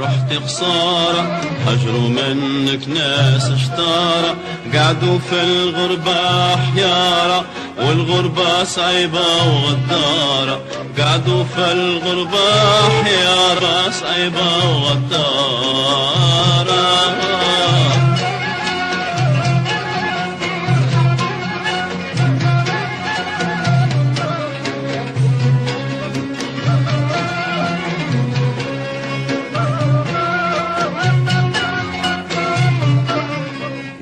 رحت خسارة، هجروا منك ناس اشتارة، قعدوا في الغربة حيارة، والغربة صعيبة وغدارة، قعدوا في الغربة حيارة صعيبة وغدارة.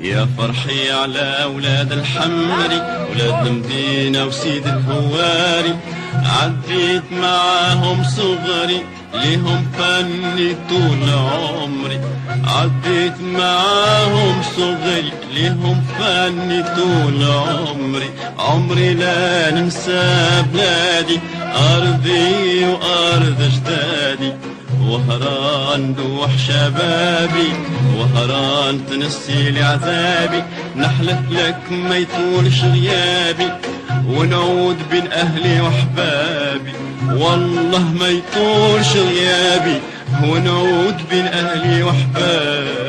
يا فرحي على أولاد الحمري، ولاد المدينة وسيد الهواري، عديت معاهم صغري ليهم فني طول عمري، عديت معاهم صغري ليهم فني طول عمري، عمري لا ننسى بلادي أرضي وأرض أجدادي، وهران دوح شبابي وهران تنسي لي عذابي، نحلف لك ما يطولش غيابي ونعود بين أهلي وأحبابي، والله ما يطولش غيابي ونعود بين أهلي وأحبابي.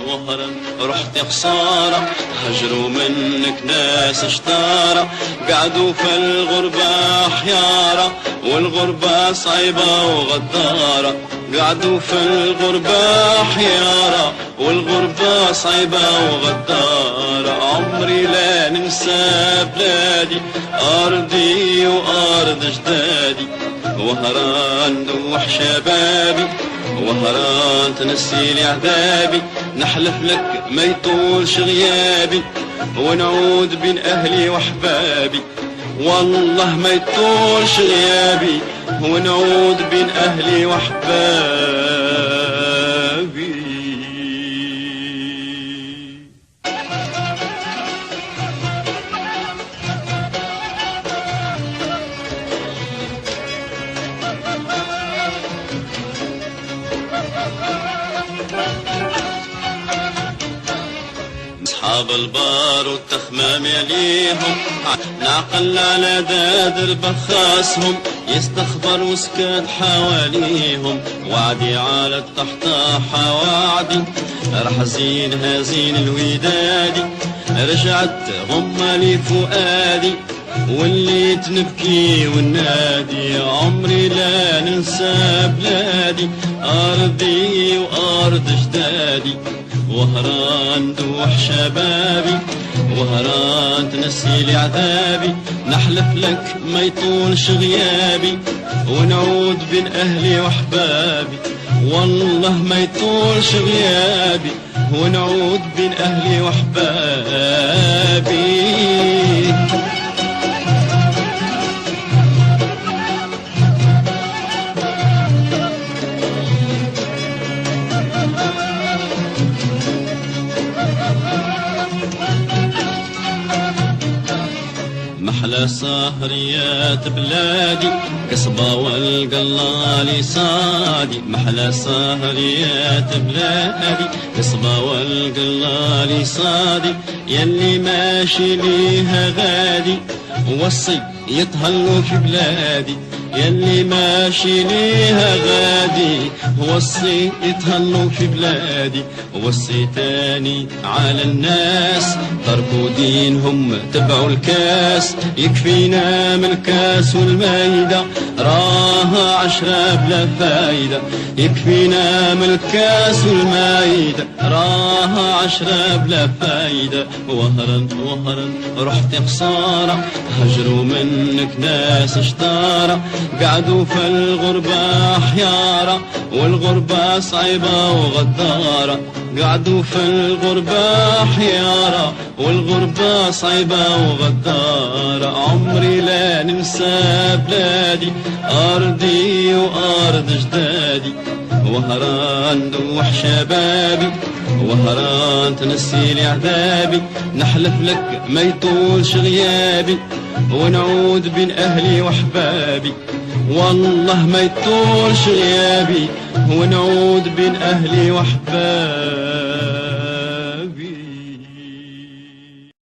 وهرا رحت خسارة، هجروا منك ناس اشتارة، قعدوا في الغربة حيارة، والغربة صعيبة وغدارة، قعدوا في الغربة حيارة، والغربة صعيبة وغدارة، عمري لا ننسى بلادي أرضي وأرض أجدادي، وهران دوح شبابي وهران تنسي لي عذابي، نحلف لك ما يطولش غيابي ونعود بين أهلي وأحبابي، والله ما يطولش غيابي ونعود بين أهلي وأحبابي. أصحاب البار والتخمام يليهم، نعقل على دادر بخاسهم، يستخبر وسكت حواليهم، وعدي على التحتاحة وعدي رح زين هزين الودادي، رجعت غمة لي فؤادي واللي تنبكي والنادي، عمري لا ننسى بلادي أرضي وأرض أجدادي، وهران دوح شبابي وهران تنسي لي عذابي، نحلف لك ما يطولش غيابي ونعود بين أهلي وأحبابي، والله ما يطولش غيابي ونعود بين أهلي وأحبابي. محلى سهريات بلادي قصبة والقلالي صادي، محلى سهريات بلادي قصبة والقلالي صادي، يلي ماشي ليها غادي وصي يتهلوا في بلادي، يلي ماشي ليها غادي وصي يتهلوا في بلادي، وصي تاني على الناس تركوا دينهم تبعوا الكاس، يكفينا من الكاس والمايدة راها عشرة بلا فايدة، يكفينا من الكاس والمايدة راها عشرة بلا فايدة، وهرا رحت خسارة، هجروا منك ناس اشتارة، قعدوا في الغربة حيارة، والغربة صعيبة وغدارة، قعدوا في الغربة حيارة، والغربة صعيبة وغدارة، عمري لا ننسى بلادي أرضي وأرض أجدادي، وهران دوح شبابي وهران تنسي لي عذابي، نحلف لك ما يطولش غيابي ونعود بين أهلي وأحبابي، والله ما يطولش غيابي ونعود بين أهلي وأحبابي.